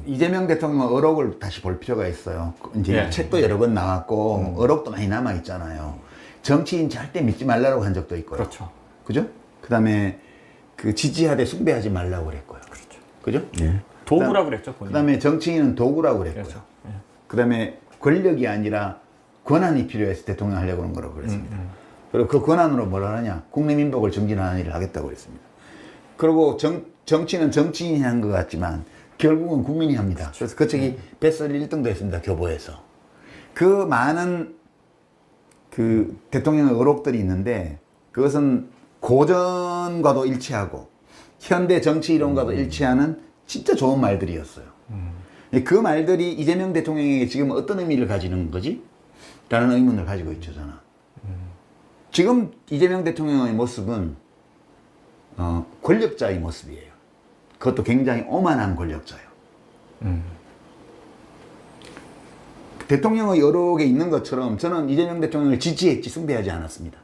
이재명 대통령 의혹을 다시 볼 필요가 있어요. 이제 예. 책도 여러 번 나왔고 의혹도 많이 남아 있잖아요. 정치인 절대 믿지 말라고 한 적도 있고요. 그렇죠. 그죠? 그다음에 그 지지하되 숭배하지 말라고 그랬고요. 그렇죠. 그죠? 예. 도구라고 그랬죠, 본인. 그다음에 정치인은 도구라고 그랬고요. 그렇죠. 예. 그다음에 권력이 아니라 권한이 필요해서 대통령 하려고 하는 거라고 그랬습니다. 그리고 그 권한으로 뭘 하느냐? 국내민복을 정진하는 일을 하겠다고 그랬습니다. 그리고 정치는 정치인이 하는 것 같지만 결국은 국민이 합니다. 그래서 그 책이 베스트셀러 1등도 했습니다. 교보에서. 그 많은 그 대통령의 의혹들이 있는데 그것은 고전과도 일치하고 현대 정치 이론과도 일치하는 진짜 좋은 말들이었어요. 그 말들이 이재명 대통령에게 지금 어떤 의미를 가지는 거지? 라는 의문을 가지고 있죠, 저는. 지금 이재명 대통령의 모습은 권력자의 모습이에요. 그것도 굉장히 오만한 권력자예요. 대통령의 여러 개 있는 것처럼 저는 이재명 대통령을 지지했지 숭배하지 않았습니다.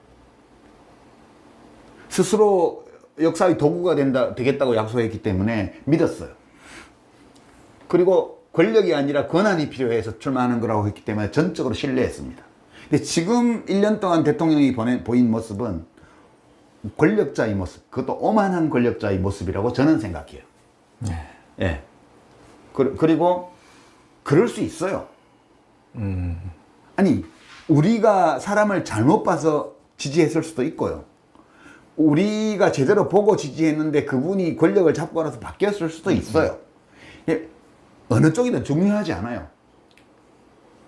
스스로 역사의 도구가 되겠다고 약속했기 때문에 믿었어요. 그리고 권력이 아니라 권한이 필요해서 출마하는 거라고 했기 때문에 전적으로 신뢰했습니다. 근데 지금 1년 동안 대통령이 보인 모습은 권력자의 모습, 그것도 오만한 권력자의 모습이라고 저는 생각해요. 네. 예. 그리고 그럴 수 있어요. 아니, 우리가 사람을 잘못 봐서 지지했을 수도 있고요. 우리가 제대로 보고 지지했는데 그분이 권력을 잡고 나서 바뀌었을 수도 있어요. 예. 어느 쪽이든 중요하지 않아요.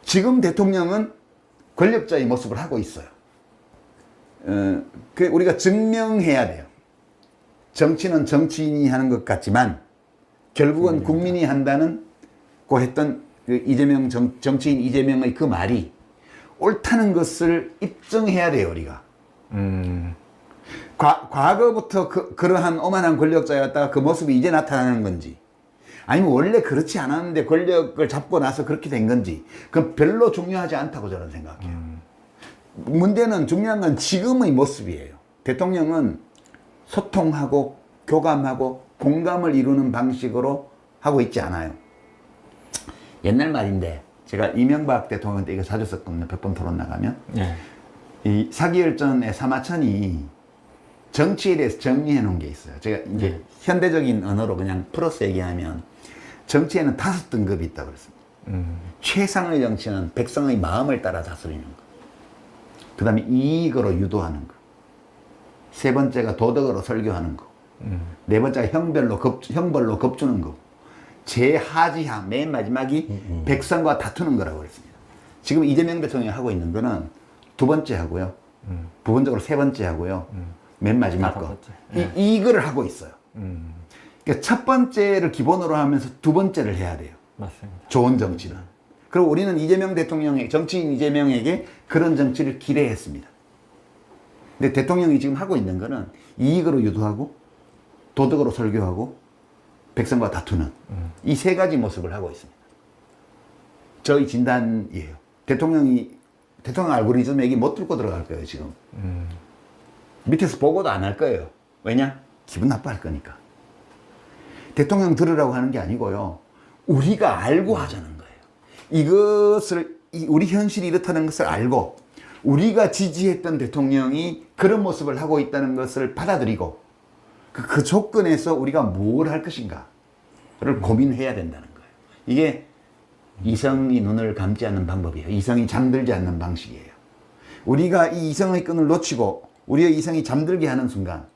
지금 대통령은 권력자의 모습을 하고 있어요. 우리가 증명해야 돼요. 정치는 정치인이 하는 것 같지만 결국은 국민이 한다는 고 했던 그 정치인 이재명의 그 말이 옳다는 것을 입증해야 돼요, 우리가. 과거부터 그러한 오만한 권력자였다가 그 모습이 이제 나타나는 건지 아니면 원래 그렇지 않았는데 권력을 잡고 나서 그렇게 된 건지 그건 별로 중요하지 않다고 저는 생각해요. 문제는 중요한 건 지금의 모습이에요. 대통령은 소통하고 교감하고 공감을 이루는 방식으로 하고 있지 않아요. 옛날 말인데 제가 이명박 대통령 때 이거 자주 썼거든요. 100번 토론 나가면. 네. 이 사기열전의 사마천이 정치에 대해서 정리해 놓은 게 있어요. 제가 이제 현대적인 언어로 그냥 풀어서 얘기하면 정치에는 5등급이 있다고 그랬습니다. 최상의 정치는 백성의 마음을 따라 다스리는 거. 그 다음에 이익으로 유도하는 거. 세 번째가 도덕으로 설교하는 거. 네 번째가 형벌로 겁주는 거. 제하지하, 맨 마지막이 백성과 다투는 거라고 그랬습니다. 지금 이재명 대통령이 하고 있는 거는 두 번째 하고요. 부분적으로 세 번째 하고요. 맨 마지막 거. 이거를 하고 있어요. 그러니까 첫 번째를 기본으로 하면서 두 번째를 해야 돼요. 맞습니다. 좋은 정치는. 그리고 우리는 이재명 대통령의, 정치인 이재명에게 그런 정치를 기대했습니다. 근데 대통령이 지금 하고 있는 거는 이익으로 유도하고 도덕으로 설교하고 백성과 다투는 이 세 가지 모습을 하고 있습니다. 저희 진단이에요. 대통령 알고리즘에게 못 뚫고 들어갈 거예요, 지금. 밑에서 보고도 안 할 거예요. 왜냐? 기분 나빠할 거니까. 대통령 들으라고 하는 게 아니고요. 우리가 알고 하자는 거예요. 이것을, 우리 현실이 이렇다는 것을 알고, 우리가 지지했던 대통령이 그런 모습을 하고 있다는 것을 받아들이고, 그 조건에서 우리가 뭘 할 것인가를 고민해야 된다는 거예요. 이게 이성이 눈을 감지 않는 방법이에요. 이성이 잠들지 않는 방식이에요. 우리가 이 이성의 끈을 놓치고 우리의 이성이 잠들게 하는 순간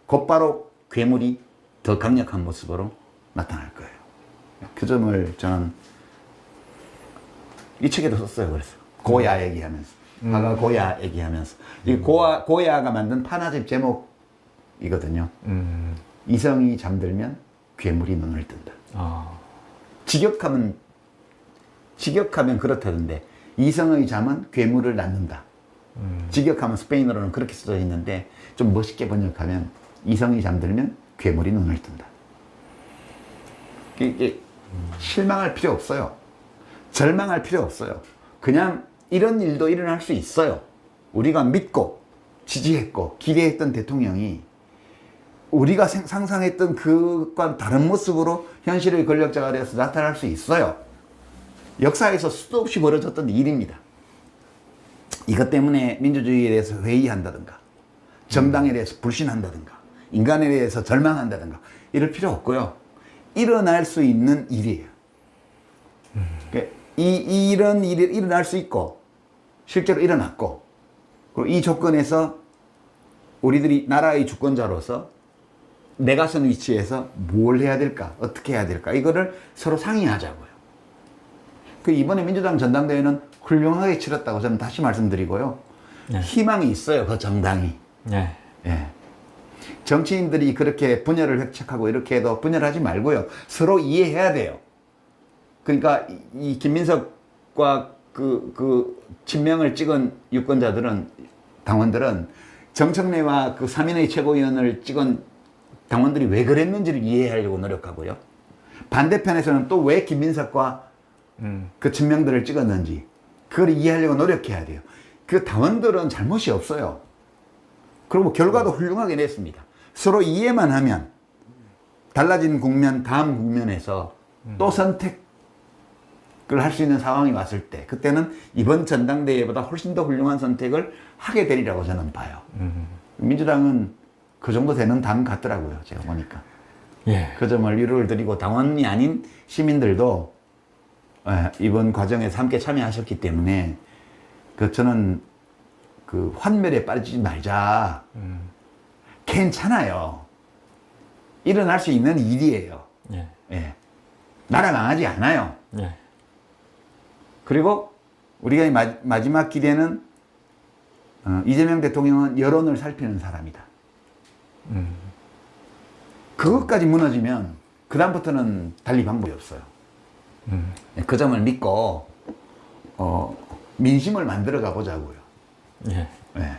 곧바로 괴물이 더 강력한 모습으로 나타날 거예요. 그 점을 저는 이 책에도 썼어요. 그래서 고야 얘기하면서 화가 고야 얘기하면서 이 고야가 만든 판화집 제목이거든요. 이성이 잠들면 괴물이 눈을 뜬다. 직역하면 그렇다던데 이성의 잠은 괴물을 낳는다. 직역하면 스페인어로는 그렇게 써져 있는데 좀 멋있게 번역하면 이성이 잠들면 괴물이 눈을 뜬다. 이게 실망할 필요 없어요. 절망할 필요 없어요. 그냥 이런 일도 일어날 수 있어요. 우리가 믿고 지지했고 기대했던 대통령이 우리가 상상했던 그것과 다른 모습으로 현실의 권력자가 되어서 나타날 수 있어요. 역사에서 수도 없이 벌어졌던 일입니다. 이것 때문에 민주주의에 대해서 회의한다든가, 정당에 대해서 불신한다든가, 인간에 대해서 절망한다든가 이럴 필요 없고요. 일어날 수 있는 일이에요. 그러니까 이런 일이 일어날 수 있고 실제로 일어났고, 그리고 이 조건에서 우리들이 나라의 주권자로서 내가 선 위치에서 뭘 해야 될까, 어떻게 해야 될까, 이거를 서로 상의하자고요. 그 이번에 민주당 전당대회는 훌륭하게 치렀다고 저는 다시 말씀드리고요. 네. 희망이 있어요, 그 정당이. 네. 예. 정치인들이 그렇게 분열을 획책하고 이렇게 해도 분열하지 말고요. 서로 이해해야 돼요. 그러니까 이 김민석과 그 친명을 찍은 유권자들은, 당원들은 정청래와 그 3인의 최고위원을 찍은 당원들이 왜 그랬는지를 이해하려고 노력하고요. 반대편에서는 또 왜 김민석과 그 친명들을 찍었는지 그걸 이해하려고 노력해야 돼요. 그 당원들은 잘못이 없어요. 그리고 결과도 훌륭하게 냈습니다. 서로 이해만 하면 달라진 국면, 다음 국면에서 또 선택을 할 수 있는 상황이 왔을 때, 그때는 이번 전당대회보다 훨씬 더 훌륭한 선택을 하게 되리라고 저는 봐요. 민주당은 그 정도 되는 당 같더라고요, 제가 보니까. 예. 그 점을 위로를 드리고, 당원이 아닌 시민들도 이번 과정에서 함께 참여하셨기 때문에 저는 그 환멸에 빠지지 말자. 괜찮아요. 일어날 수 있는 일이에요. 예. 예. 나라 망하지 않아요. 예. 그리고 우리가 마지막 기대는 이재명 대통령은 여론을 살피는 사람이다. 그것까지 무너지면 그 다음부터는 달리 방법이 없어요. 그 점을 믿고 민심을 만들어 가보자고요. 예. 예.